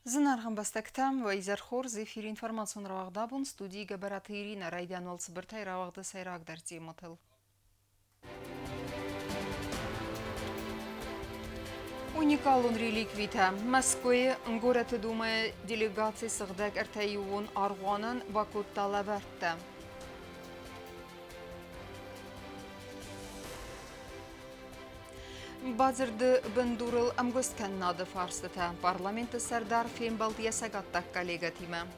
Зынархан бастактам ва изархор зефир информацион равагдабун студии габарат Ирина райдан валцбыртай равагда сайраг дарти мотыл. Уникалун реликвита. Москве город думая делегации сагдак артаюун аргуанан Бакутта лаварта. Базырды бендурыл амгосткан нады фарстыта. Парламенты сардар фем балтия сагаттак коллега тима.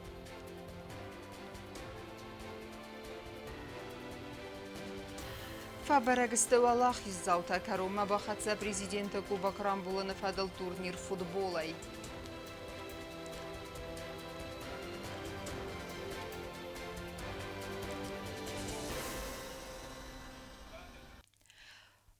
Фабарагысты валах иззаута карума бахатса президента Кубок Рамбуланы фадал турнир футболай.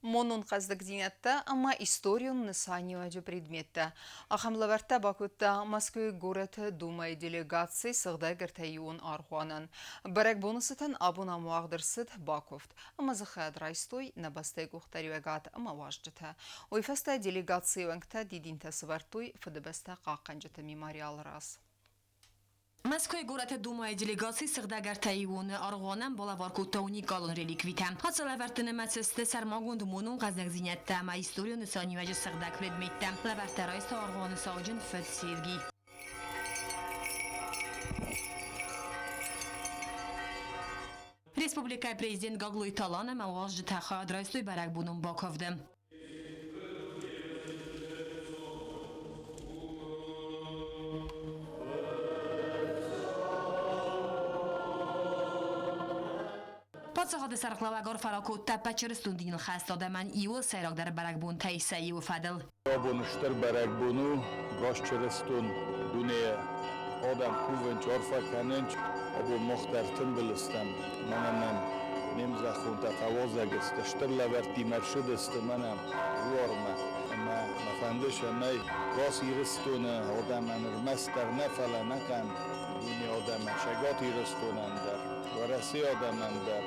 Монун қаздық зинетта, ама историян нысанию аджу предметта. Ахамлаварта Бакутта Москвы город думай делегации сығда гіртайуын архуанан. Барак бонусытан абуна муагдырсыд Баковт. Ама зыхад райстой на бастай кухтаривагат ама важджыта. Ойфаста делегации вангта дидинта свартой фадабаста қаққанжыта мемориал раз. Москвы город думая делегации сагдагар таиуны аргонан болавар кутта уникалун реликвита. Хацалавартыны мәцесте сармагунд мунун қазнак зинетта, ма историяны саниважы сагдаг предметта. Лавартарайста аргоны сауджын фэд sevgi. Республика президент Гаглуй Талана маважжы таха адрайстой барак бунун Баковды. پادشاه سرخلاوگار فراکوت تپچرستون دین خست داده من ایو سیراک در برگبون تیسایی و فدل. آبونشتر برگبونو گاشچرستون دنیا آدم خوبن چارفا کننچ آبو مخترتن بلستن منم نمزه خونتا قوازگست اشتر لورتی مرشد است منم روارمه اما مفندش نی راسی رستونه آدم مستر نفله نکن دنیا آدم شگاتی رستونن در ورسی آدم در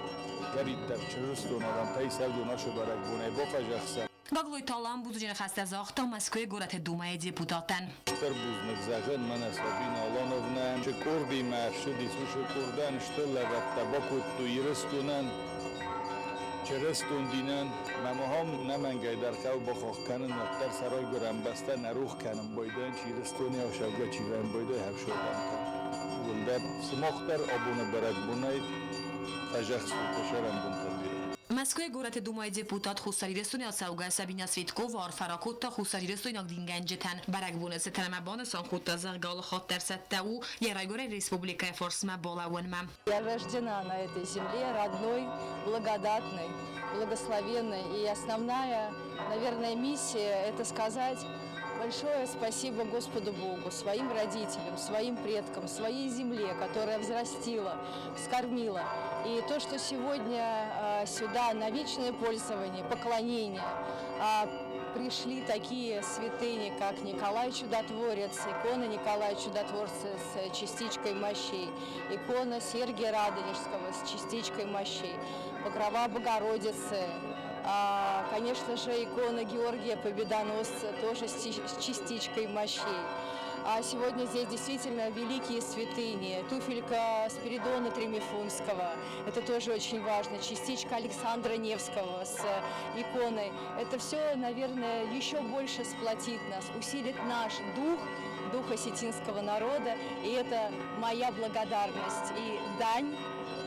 گرید در چرستون آدم تایی سردو نشو برک بونه بفجخسن Гаглуй Талан бузуджин хасте захта Москве город думая депутатан. Тербузник загын мана Сабина Алановна че курди маршуди суше курдан что лаватта бакутту ирстунан черестун динан мамахам намангай дар кав бахох канан наптар сарой гурам баста нарух канан бойдан чирстуни ашавга чиран бойда хавшодан кан гулдар смохтар абуна барак бунай ажахс ташарам бунтабир Москве город думая депутат хусари ресуни асауга Сабина Светкова арфаракутта хусари ресуни нагдинганжетан барагбуна сетрамабана санхутта загал хаттер саттау ярайгоре республика форсма болауэнма. Я рождена на этой земле, родной, благодатной, благословенной. И основная, наверное, миссия – это сказать большое спасибо Господу Богу, своим родителям, своим предкам, своей земле, которая взрастила, вскормила. И то, что сегодня сюда на вечное пользование, поклонение пришли такие святыни, как Николай Чудотворец, икона Николая Чудотворца с частичкой мощей, икона Сергия Радонежского с частичкой мощей, Покрова Богородицы, конечно же, икона Георгия Победоносца тоже с частичкой мощей. А сегодня здесь действительно великие святыни. Туфелька Спиридона Тремифунского, это тоже очень важно. Частичка Александра Невского с иконой. Это все, наверное, еще больше сплотит нас, усилит наш дух осетинского народа. И это моя благодарность и дань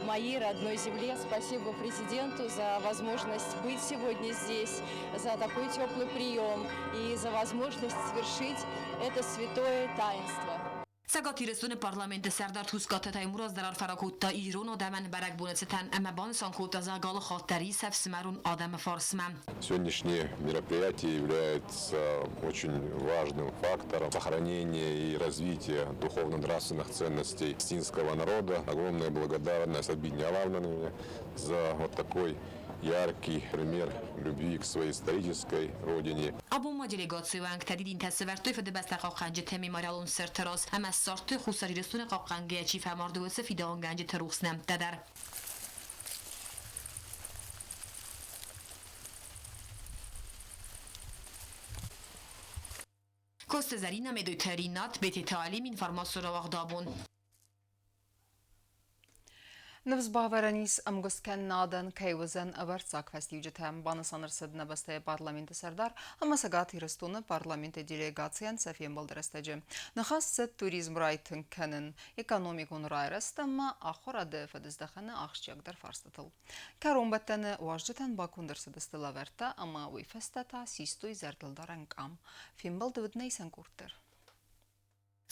моей родной земле. Спасибо президенту за возможность быть сегодня здесь, за такой теплый прием и за возможность совершить это святое таинство. Сагати ресуне парламент сардар туската таймураз дарар фаракутта Ирон адаман барагбунецетан амабан санкута загал хаттари севсмарун адам форсма. Сегодняшнее мероприятие является очень важным фактором сохранения и развития духовно-нравственных ценностей осетинского народа. Огромная благодарность Сабине Алановне за вот такой яркий пример любви к своей исторической родине. Абума делегацию ангтадидин тасвертой фадебаста қаққанжы темимаралун сертарас ама сарты хусари ресуне қаққанге чифа мардуысы фидаанганжы тарухснам тадар. Koste Zarina Medojterinat beti talim informasyonu vaqdabun. نفس باورانیس امگوست کن نادن که وزن ابرتساک فستیوجتهم بانسانر سد نبسته پارلمنت سردار اما سگاتی رستون پارلمنت دیلیگاسیان سفیم بلدرستجه نخاص سد توریزم رایتن کنن اکانومیکون رای رست اما آخر ده فدزدخنه آخشیاک در فارستتل کارون بتن واجدتن باکون در سدستلا ورتا اما ویفستتا سیستوی زردل دارن کام فیم بلدود نیسن کورتر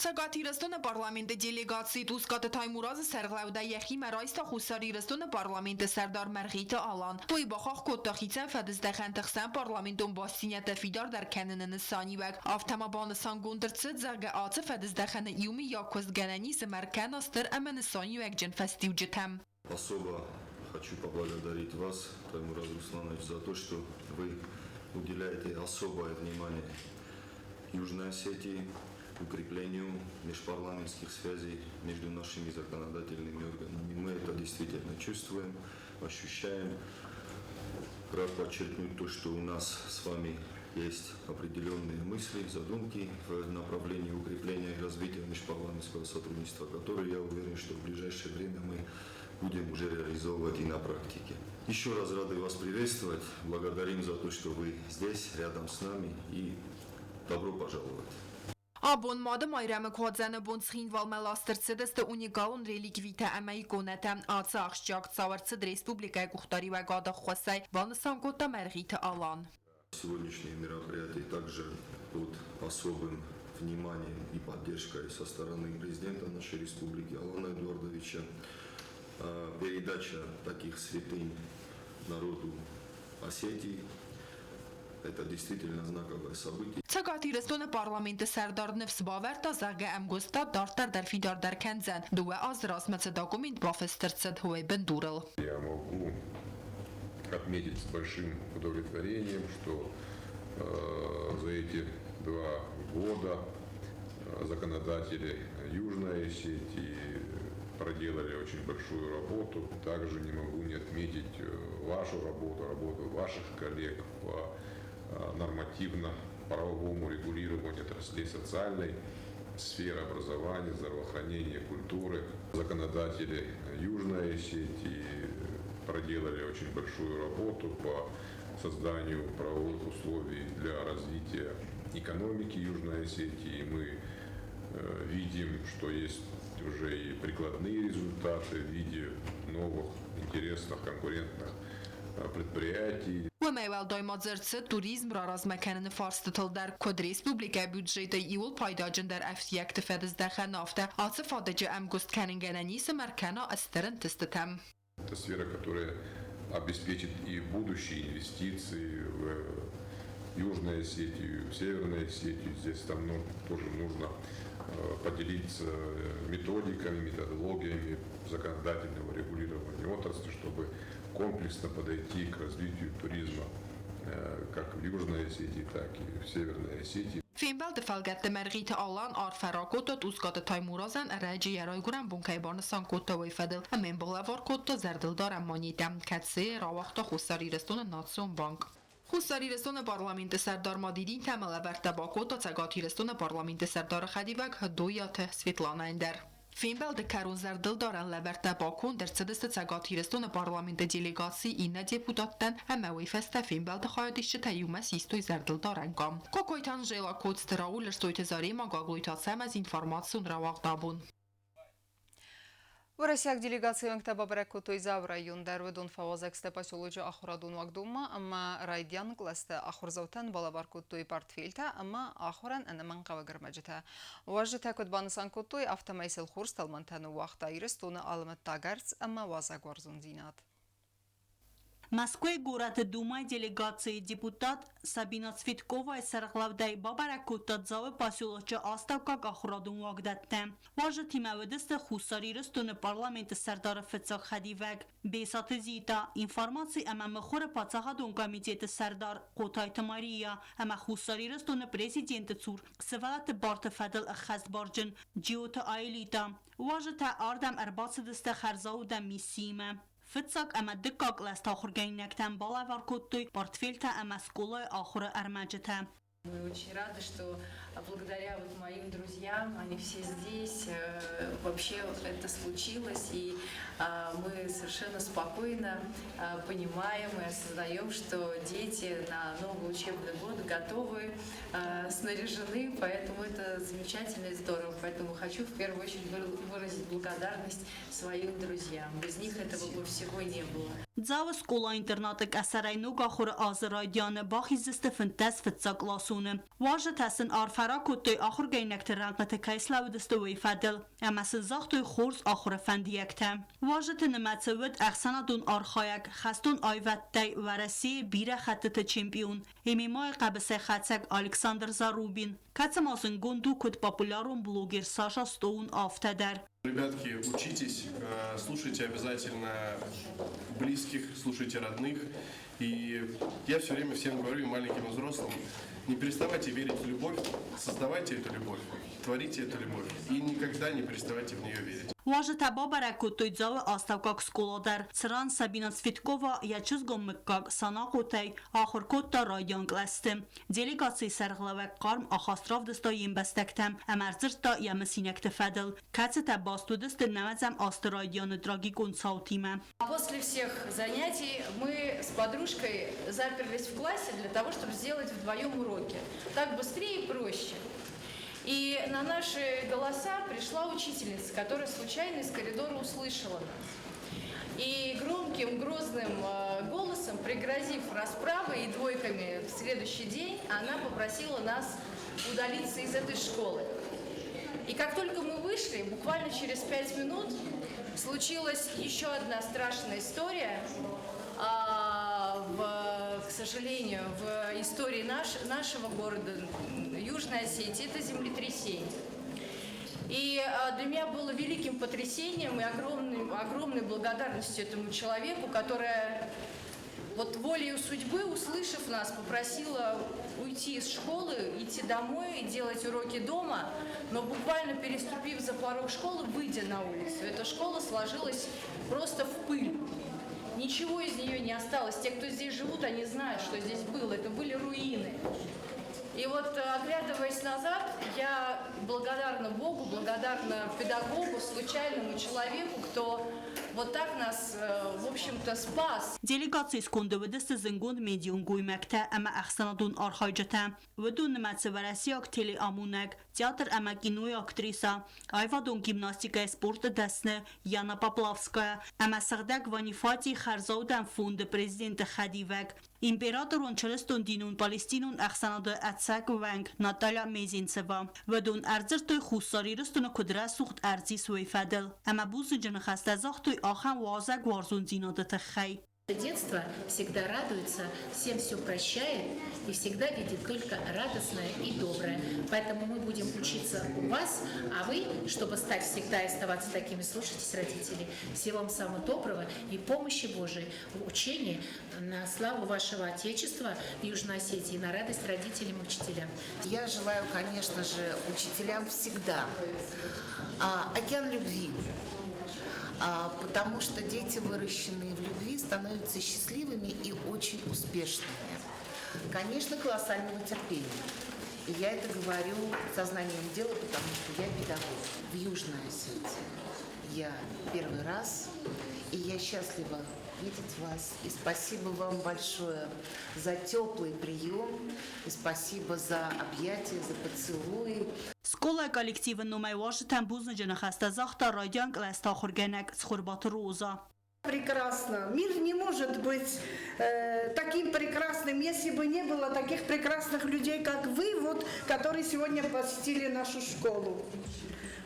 Սակաթի ռստոնը պարլամենտը դելեգացի դուսկատը թայմուրազը սերղլավդա եխի մերայստա խուսարի ռստոնը պարլամենտը սերդար մերղիթը ալան։ Ոյ բախախ կոտախիցեն ֆադստեղեն տխսեն պարլամենտոն բասինյատը ֆիդար դար կեննը նսանի վակ։ Ավտամաբանը սանգոնդրցը ձարգը ացը ֆադստեղենը իումի յակոս գանանի զմերքան աստր ամը նսանի վակ ջն фестив ջթեմ։ Особо хочу поблагодарить вас, Таймураз Русланович, за то, что вы уделяете особое внимание Южной Осетии, укреплению межпарламентских связей между нашими законодательными органами. Мы это действительно чувствуем, ощущаем. Рад подчеркнуть то, что у нас с вами есть определенные мысли, задумки в направлении укрепления и развития межпарламентского сотрудничества, которые, я уверен, что в ближайшее время мы будем уже реализовывать и на практике. Еще раз рады вас приветствовать. Благодарим за то, что вы здесь, рядом с нами, и добро пожаловать. Abon madem ayrımı kodzanı bonsxin valmelastırsıdız da unikalun relikvite emeği konetem atı akşacak zavartsız Республика Кухтари ve Gada Xwasay vanısan kotta merğite alan. Сегодняшнее мероприятие также под особым вниманием и поддержкой со стороны президента нашей республики Алана Эдуардовича. Передача таких святынь народу Осетии. Это действительно знаковое событие. Ցակատի ռստոնը պարլամենտը սարդարնև սբավերտա զարգը ամգոստա դարտար դարֆիդար դարքանձան դուը ազրասմացը դոկումент բաֆեստերցդ հուй бендурал. Я могу отметить с большим удовлетворением, что за эти 2 года законодатели Южной Осетии проделали очень большую работу. Также не могу не отметить вашу работу ваших коллег по нормативно-правовому регулированию отраслей социальной сферы образования, здравоохранения, культуры. Законодатели Южной Осетии проделали очень большую работу по созданию правовых условий для развития экономики Южной Осетии. Мы видим, что есть уже и прикладные результаты в виде новых интересных конкурентных предприятий. ومایوال دایمازرچه توریسم را رازمکنن فارستتل در کد ریسپوبلیکا بودجه ایول پایداجن در افتیاک تفدز دخل نافته آت فادجه امگوست کننگنانیس مرکنا استرن تستتم. Это сфера, которая обеспечит и будущие инвестиции в Южную Осетию, в Северную Осетию. Здесь там тоже нужно поделиться методиками, методологиями законодательного регулирования отрасли, чтобы комплексно подойти к развитию туризма как в Южной Осетии, так и в Северной Осетии. Финбалд фалгатте мерғиті алан арфаракотот узгаты таймуразан рәжі ярайгуран бункайбарнысан котта вайфадыл. Әмен бұлавар котта зәрділдар әмманидам. Кәтсе равақта Хусари Рестон Национ Банк. Хусари Рестон парламенті сәрдар мадидин тәмілі вәрті бакота цәгати Рестон парламенті сәрдар қадивак дояты Светлана Эндер. Финбалд карун зәрділ даран ләбәрті бакун дәрцедісті цәгати Рестон парламенті делегации инна депутаттан әмәуи фәсті Финбалд қайдышчы тәйумә систой зәрділ даран қам. Кокойтан жела кодсты раулер стойты зарема гаглойтасам аз информацион равағдабун. В России делегация Мктаба Брекутой Завра Юндар ведун фавазексте поселочу Ахурадун Вагдума, ама Райдян класте Ахурзаутан Балабаркутой портфельта, ама Ахуран Анаманкава Гармаджета. Важжета Кудбансан Кутой автомайсел Хурстал Монтану Вахта Ирестуна Алмат Тагарц, ама Вазагварзун Зинат. Москвой город Думай делегации депутат Сабина Цветкова и Сарглавдай Бабаракутат завы поселоча Аставка Ахурадун Вагдатте. Важет имаведесте Хусари Рестуны парламенты Сардара Фецах Хадивак. Бесаты зита информации ама мехоре Пацахадун комитеты Сардар Котайта Мария. Ама Хусари Рестуны президенты Цур. Ксевалат Барта Фадл Ахаст Барджин. Джиота Айлита. Важет Ардам Арбацедесте Харзауда Миссима. فتساق اما دقاق لاست آخر گینکتن بالا ورکوتوی پارتفیلتا اما سکولای آخر ارمجته. Мы очень рады, что благодаря вот моим друзьям, они все здесь, вообще это случилось, и мы совершенно спокойно понимаем и осознаем, что дети на новый учебный год готовы, снаряжены, поэтому это замечательно и здорово. Поэтому хочу в первую очередь выразить благодарность своим друзьям. Без них этого бы всего не было. Ձավը սկոլա ինտերնատը կասարայնու գախորը ազրայդյանը բախի զստը ֆնտես ֆծակ լասունը Վաժը թասն արֆարակ ու տոյ ախոր գայնակ թրանք թե կայսլավը դստովի ֆադել ամասը զախտոյ խորս ախորը ֆանդիեկտը Վաժը թնմացվդ ախսանադուն արխայակ խաստուն այվատ տայ վարասի բիրա խատտը չեմպիոն Եմիմայ qəbսե խացակ Ալեքսանդր Զարուբին Կացամասն գոնդու կոտ պոպուլարուն բլոգեր Սաշա Стоун Автедер Ребятки, учитесь, слушайте обязательно близких, слушайте родных. И я все время всем говорю, и маленьким, и взрослым, не переставайте верить в любовь, создавайте эту любовь, творите эту любовь и никогда не переставайте в нее верить. Важе таба баракутуй дзавы аставкак сколодар. Цран Сабина Цветкова ячуз гоммыккак санакутай ахыркотта радион класты. Делегации сарглавак карм ахастрав дыста ембастактам. Амарзырта ямасинекте фадл. Кацы табасту дысты намазам асты радионы драги консалтима. После всех занятий мы с подружкой заперлись в классе для того, чтобы сделать вдвоем уроки. Так быстрее и проще. И на наши голоса пришла учительница, которая случайно из коридора услышала нас. И громким, грозным голосом, пригрозив расправой и двойками в следующий день, она попросила нас удалиться из этой школы. И как только мы вышли, буквально через 5 минут, случилась еще одна страшная история. К сожалению, в истории нашего города, Южной Осетии, это землетрясение. И для меня было великим потрясением и огромной благодарностью этому человеку, которая вот волею судьбы, услышав нас, попросила уйти из школы, идти домой и делать уроки дома, но буквально переступив за порог школы, выйдя на улицу, эта школа сложилась просто в пыль. Ничего из нее не осталось. Те, кто здесь живут, они знают, что здесь было. Это были руины. И вот, оглядываясь назад, я благодарна Богу, благодарна педагогу, случайному человеку, кто вот так нас, в общем-то, спас. Делегация сконды выдаст зингунд медиум гуймекте, ама ахсанадун архайджете. Выдун немацеварасиак телеамунек, театр ама кино и актриса. Айвадун гимнастика и спорта десне, Яна Поплавская. Ама сагдак ванифати харзаудан фонд президента Хадивек. Императорун челестон динун Палестинун ахсанаду ацак ванг Наталья Мезинцева. Выдун арзертой хусари рыстуна кудра сухт арзи суйфадел. Ама бузы джанахаста захтой ахам вазак варзун зинадата хай. Детство всегда радуется, всем все прощает и всегда видит только радостное и доброе. Поэтому мы будем учиться у вас, а вы, чтобы стать всегда и оставаться такими, слушайтесь родителей. Всего вам самого доброго и помощи Божией в учении на славу вашего Отечества Южной Осетии, на радость родителям и учителям. Я желаю, конечно же, учителям всегда океан любви. Потому что дети, выращенные в любви, становятся счастливыми и очень успешными. Конечно, колоссального терпения. И я это говорю сознанием дела, потому что я педагог в Южной Осетии. Я первый раз, и я счастлива видеть вас. И спасибо вам большое за теплый прием, и спасибо за объятия, за поцелуи. Скола коллектива номай Вашингтон бузна джанахаста захта радиан класта хургенек схурбат роза. Прекрасно. Мир не может быть таким прекрасным, если бы не было таких прекрасных людей, как вы, вот, которые сегодня посетили нашу школу.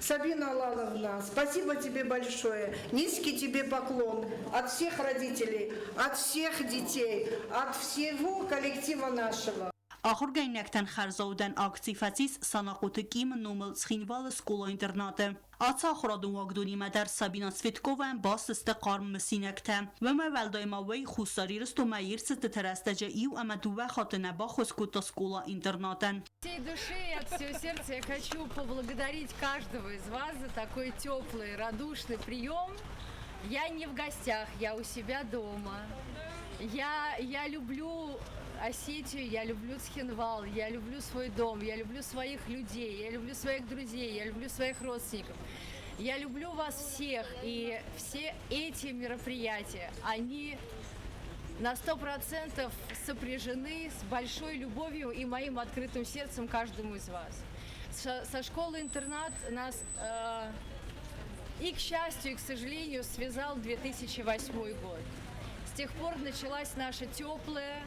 Сабина Алаловна, спасибо тебе большое. Низкий тебе поклон от всех родителей, от всех детей, от всего коллектива нашего. Ախորգայնեկտեն խարզաուդեն ակցիվացիս սանախոտը կիմ նոմլ սխինվալը սկոլա ինտերնատը։ Ացա խորադուն վագդունի մադար Սաբինա Ցվետկովան բասստը կարմ մսինեկտը։ Վմը վալդոյմավեի խուսարիրստո մայիրցը տտրաստաջը իու ամադուվա խատնա բախոսկոտա սկոլա ինտերնատեն։ От всей души и от всего сердца я хочу поблагодарить каждого из вас за такой теплый, радушный прием. Я не в гостях, я у себя дома. Я люблю Осетию, я люблю Цхинвал, я люблю свой дом, я люблю своих людей, я люблю своих друзей, я люблю своих родственников. Я люблю вас всех, и все эти мероприятия, они на 100% сопряжены с большой любовью и моим открытым сердцем каждому из вас. Со школы-интернат нас и, к счастью, и, к сожалению, связал 2008 год. С тех пор началась наша теплая,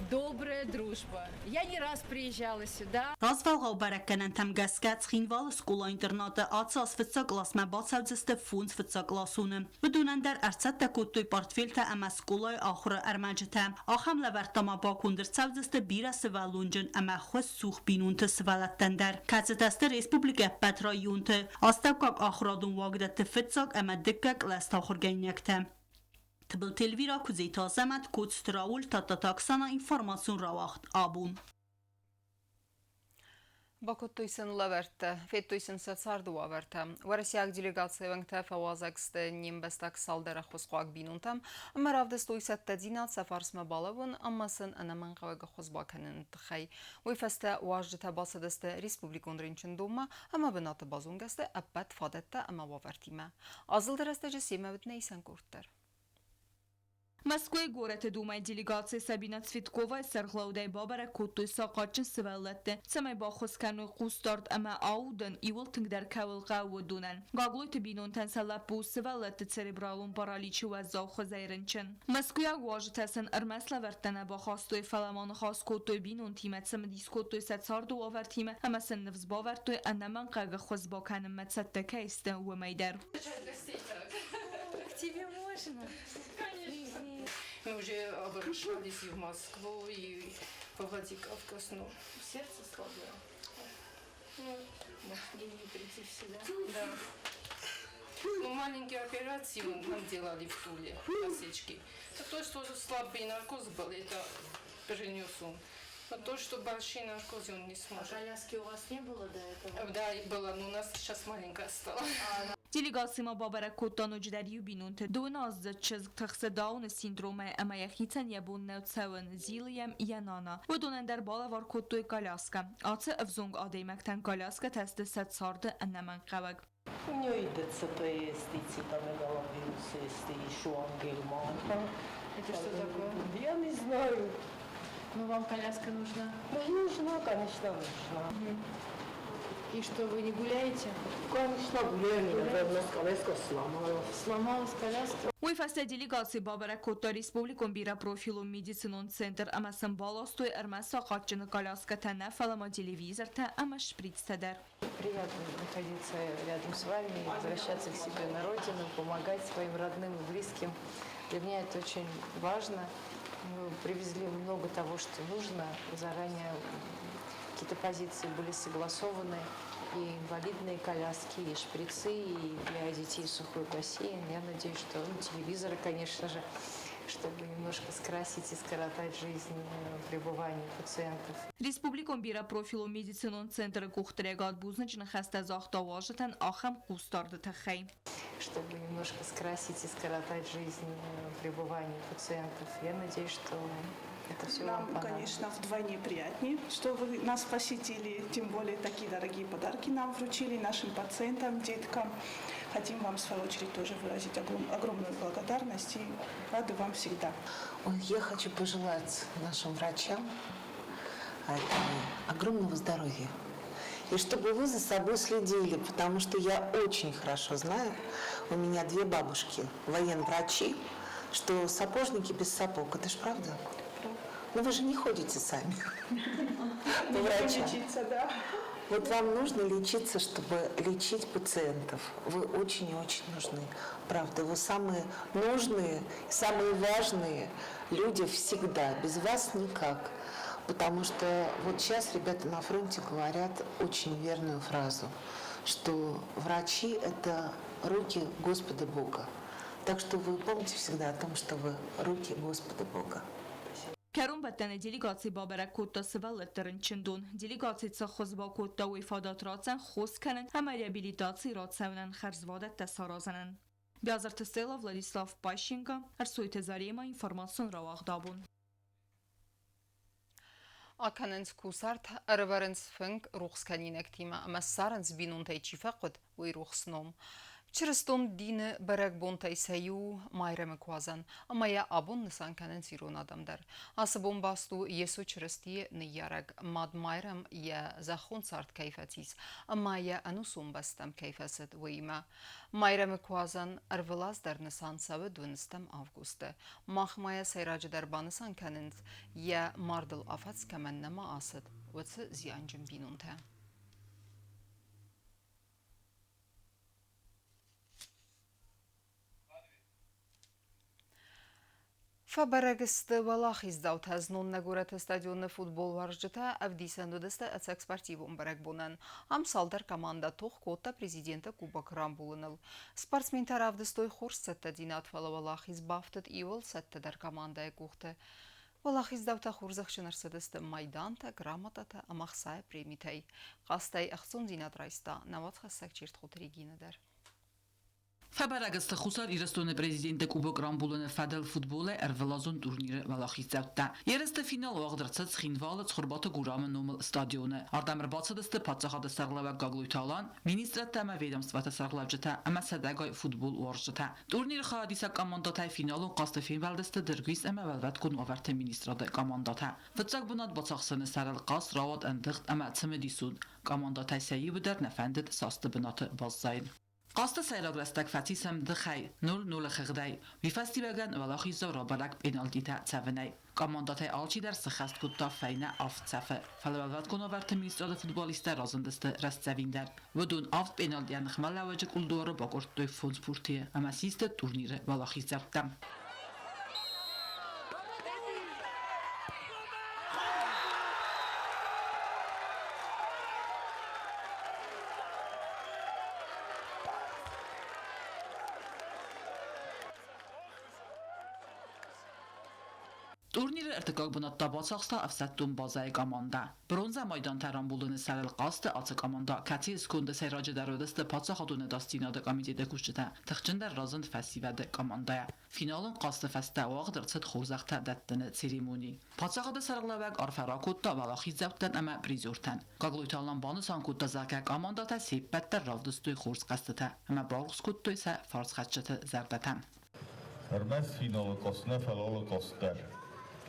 добрая дружба. Я не раз приезжала сюда. Ռազվալ բարականան թամգասկած խինվալ սկուլա ինտերնատը ացած ֆծակլասմա բացավձստը ֆունց ֆծակլասունը բդունանդար արցատ տակուտույ պարտվիլտը ամա սկուլայ ախուրը արմաջտը ախամ լավարտամա բակունդր ցավձստը բիրա սվալունջն ամա խոս սուխ բինունտը սվալատտանդար կացտաստը ռեսպուբլիկա պատրայունտը աստակակ ախրադուն վագդատը ֆծակ ամա դկակ լաստախորգայնյակտը Tbil Telvira Kuzeyta Zemet Kuts Traul Tatataksana informasyon ravaxt abun. Bakutuysan laverta, fettuysan satsardu averta. Varasyak делегация вангта фавазаксты нембестак салдара хусқуак бинунтам, amma равдастуйсат тадинат сафарсма балавун, аммасын анаман қавага хузбаканын тхай. Уйфаста уаждата басадасты республикун ринчин дума, amma бинаты базунгасты аппат фадетта amma вавартима. Азылдараста жасема витнейсан курттар. Москвой город думает делегация Сабина Цветкова Сарглаудай Бабара Куту Сақачин Сывалатты. Самай бахускану Кустарт ама Ауден и Волтингдар Кавылға Удунан. Гаглой Табинун Тансалапу Сывалатты церебралун параличи Ваззауха Зайрынчин. Москвя Гуажитасан Армасла Вартана Бахастой Фаламон Хас Куту Бинун Тимат Самадискуту Сацарду Авартима Ама Сыннавз Баварту Анаман Кага Хозбаканым Мацатта Кейста Уэмайдар. К тебе можно? Мы уже обращались и в Москву, и во Владикавказ, но сердце слабое. Ну, могли не прийти всегда. Да. Ну, маленькие операции нам делали в Туле, осечки. То, что слабый наркоз был, это перенес он. Но то, что большие наркозы он не сможет. А коляски у вас не было до этого? Да, было, но у нас сейчас маленькая стала. Делегация Бабара Кутану Дждарию Бинунте Дуэназ Чезг Тахседауна синдрома Амаяхицан Ябун Неуцевен Зилием Янана. Удунендар Балавар Кутуй Коляска. Аце Авзунг Адеймактан Коляска тесты Сетсарда Аннаман Каваг. У нее и ДЦП есть, и цитомегаловирус есть, и шуангельман. Это что такое? Я не знаю. Ну, вам коляска нужна? Ну, нужна, конечно, нужна. И что, вы не гуляете? Конечно, гуляем, наверное, коляска сломалась. Сломалась коляска? Уйфаста делегации Бабара Кута Республикум Бира профилу медицинон центр Амасан Балостуй Армаса Катчина Коляска Тана Фалама телевизор Та Ама Шприц Тадар. Приятно находиться рядом с вами и возвращаться к себе на родину, помогать своим родным и близким. Для меня это очень важно. Мы привезли много того, что нужно. Заранее какие-то позиции были согласованы. И инвалидные коляски, и шприцы, и для детей сухой бассейн. Я надеюсь, что телевизоры, конечно же, чтобы немножко скрасить и скоротать жизнь пребывания пациентов. Республикум Бира профилу медицинон центр Кухтрегат Бузначна Хаста Захтаважатан Ахам Кустарда Тахай. Чтобы немножко скрасить и скоротать жизнь пребывания пациентов. Я надеюсь, что это все нам, вам понравится. конечно, вдвойне приятнее, что вы нас посетили, тем более такие дорогие подарки нам вручили, нашим пациентам, деткам. Хотим вам, в свою очередь, тоже выразить огромную благодарность и рады вам всегда. Ой, я хочу пожелать нашим врачам огромного здоровья. И чтобы вы за собой следили, потому что я очень хорошо знаю, у меня 2 бабушки, военврачи, что сапожники без сапог. Это ж правда? Но вы же не ходите сами по врачам. Вот вам нужно лечиться, чтобы лечить пациентов. Вы очень и очень нужны. Правда, вы самые нужные, самые важные люди всегда. Без вас никак. Потому что вот сейчас ребята на фронте говорят очень верную фразу, что врачи – это руки Господа Бога. Так что вы помните всегда о том, что вы руки Господа Бога. کرون بدن دلیگاتی بابر کوتا سوالت درن چندون دلیگاتی تخص با کوتا و افادات راتن خوز کنن همه ریابیلیتاتی رات سونن خرزوادت تسارازنن. بیازر تستیلا ولادیسلاف پاشینگا ارسوی تزاریما اینفورماسیون رواق دابون. أكننس كوسارت أربرنس فنك روخس كانينك تيما أما سارنس بينون تايشي فقد ويروخس نوم چرستون دین برگ بونتای سیو مایرم کوازن اما یا آبون نسان کنن سیرون آدم در آسبون باستو یسو چرستی نیارگ ماد مایرم یا زخون سارت کیفتیز اما یا انوسون بستم کیفست ویما مایرم کوازن ارولاز در نسان سو دونستم آفگوسته ماخ مایا سیراج در بانسان کنن یا ماردل آفتس کمن نما آسد وچه زیانجم بینون تا فبرگست والله زداوت از نون نگورت استادیون فوتبال ورجتا افدیسندو دسته اتسک спортивум برگ بونن هم سالدر команда тох кота президента Кубок Рамбулыныл. Спортсмен таравдыстой хорс сетта динат фала валахиз бафтыт иол сетта дар командая гухты. Валахиз давта хорзахчынар садысты майданта, грамотата, амахсая премитай. Қастай ахсон динат райста, нават хасак черт хотригинадер. فبرگست خسار ایرستون پرزیدنت کوبک رامبولن فدل فوتبال ارولازون تورنیر ولاخی زوتا. یرست فینال وقدرت خینوال خربات گورام نومل استادیونه. آردمر باتسدست پاتسخاد سرگلو گاگلویتالان. مینیسترت تام ویدمستوات سرگلوجتا اما سدگای فوتبال ورجتا. تورنیر خادیسا کامانداتای فینال و قاست فینالدست درگیس اما ولوت کن آورت مینیسترات کامانداتا. فتزاق بناد باتسخسن سرال قاست راوت اندخت اما تم دیسون. کامانداتای سعی بدر نفندد ساست بنات باززاین. قاست سیراگرستک فتیسم دخی 0-0 خغدای وی فستی بگن ولاخی زورا برک پنالتی تا تونی کامانداتای آلچی در سخست کتا فینه آفت سفه فلوالوات کن آورت مینیستراد فوتبالیست رازندست رست زوین در و دون آفت پنالتی انخمال لوجه کل دواره با گرد دوی فونس پورتیه اما سیست تورنیر ولاخی زوتم تورنیر ارتقاق بنات تاباساخستا افسدتون بازای کاماندا برونزا مایدان تران بولن سرل قاست آت کاماندا کتی اسکوند سیراج در ودست پاتسا خاتون داستینا د کامیتی د کوشته تخچن در رازند فستیو د کاماندا فینالون قاست فستا واق در صد خوزخت دتن سریمونی پاتسا خاد سرغلاوگ آرفراکوت تا ولاخی زبطن اما پریزورتن گاگلویتالان بانسان کوت زاکا کاماندا تا سیبت در راودستوی خورس قسته اما بارغس کوت توی سا فارس خدشت زردتن هرمز فینال قاستنا فلال قاستر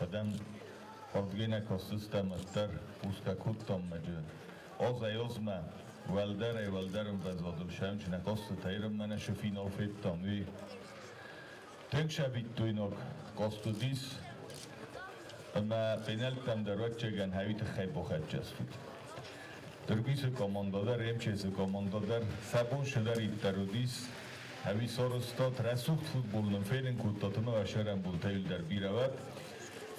Kadem Fordgene kostustemester uska kuttam mecid. Az ayozma velderim bezvadım şemçine kostu tayırım mene şu final fittam vi. Tönşe bittuynok kostu dis. Ama penaltem der vakçegen havit khaybo khadjas fit. Türkisi komandadar emçesi komandadar sabun şedar itterudis. Havi sorusta trasuht futbolun felin kuttatını aşeren bultayıl der biravat.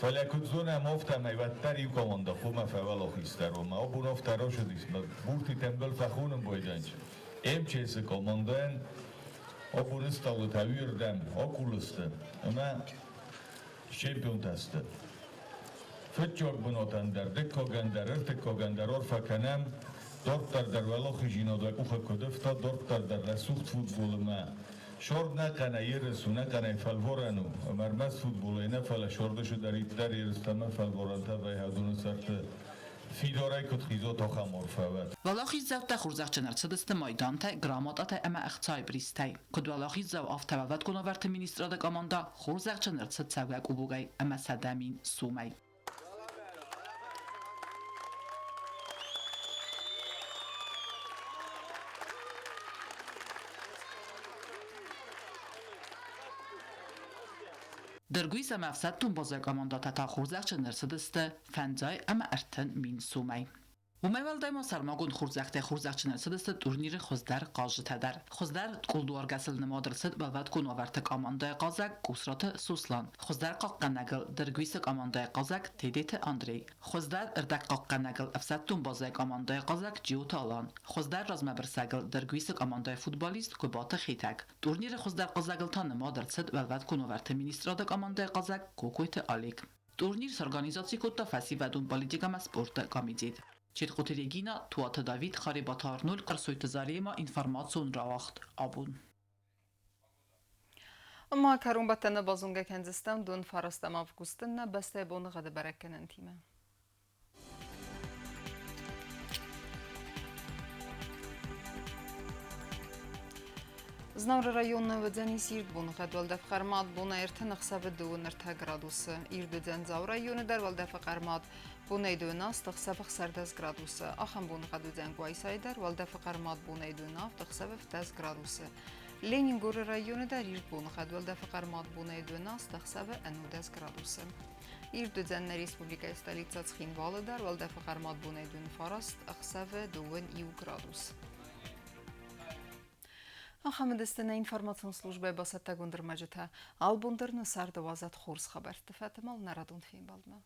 فلکت زونه مفتم ایوتری کاماندا خوما فوال آخیستر و ما بون افترا شدیست بورتی تنبل فخونم بایدنج ام چیز کاماندان آبون استالو تاویردم آکولستم اما شیمپیون تسته فتجار بناتن در دکا گندر ارتکا گندر آرفا کنم دارتر در ولاخی جینادا اوخه کدفتا دارتر در رسوخت فوتبول ما شورد نکنه یرسو نکنه فالورانو مرمز فوتبوله نه فال شوردشو در ایتر یرستمه فالورانتا و هدون سرت فیدارای کت خیزو تا خمار فوت ولاخی زو تا خورزاق چنر صدست مایدان تا گرامات اما اختصای بریستی کد ولاخی زو آفت ووت کنو ورت مینیستراد کاماندا خورزاق چنر صد سوگ اوبوگای اما صدامین سومی درگویی مفسدتون بازار کاماندا تا خورزاق چنر صدست فنزای اما ارتن مین سومی و میوالدای ما سرماگون خورزاق چنر صدست تورنیر خزدر قاجته در خزدر کلدوار گسل نمادر صد بلوت کن آورت کاماندای قازک گوسرات سوسلان خزدر قاق نگل درگویی کاماندای قازک تیدیت اندری خزدر اردک قاق نگل افسدتون بازار کاماندای قازک جیوت آلان خزدر رازم برسگل درگویی کاماندای فوتبالیست کبات خیتک تورنیر خزدر قازگل تا نمادر صد بلوت کن آورت مینیستراد کاماندای قازک کوکویت آلیک تورنیر سرگانیزاسی کتا فسی و دون پالیتیکا مسپورت کامیدید چید قطریگینا توات داوید خاری باتارنول قرسویت زاری ما اینفرماتسون را وقت آبون اما کرون بطن بازونگه کنزستم دون فرستم افگوستن بسته بون غد برکن انتیمه Знавры районны вдзен исирд буны қадвалда фқармат буна эртін ұқсабы дуын ырта градусы. Ирдүдзен зау районы дарвалда фқармат буна идуына стықсабы қсардаз градусы. Ахан буны қадвдзен гуайсайдар валда фқармат буна идуына стықсабы фтаз градусы. Ленингоры районы дар ирд буны қадвалда фқармат буна идуына стықсабы әнудаз градусы. Ирдүдзен республика столица Цхинвалы дар валда фқармат буна идуын фараст ықсабы дуын иу градус. Ахамедестена информацион службе басатта гундыр мәжіті албундырны сарды вазат хорс хабарты фәтімал нарадун фейм балдыма.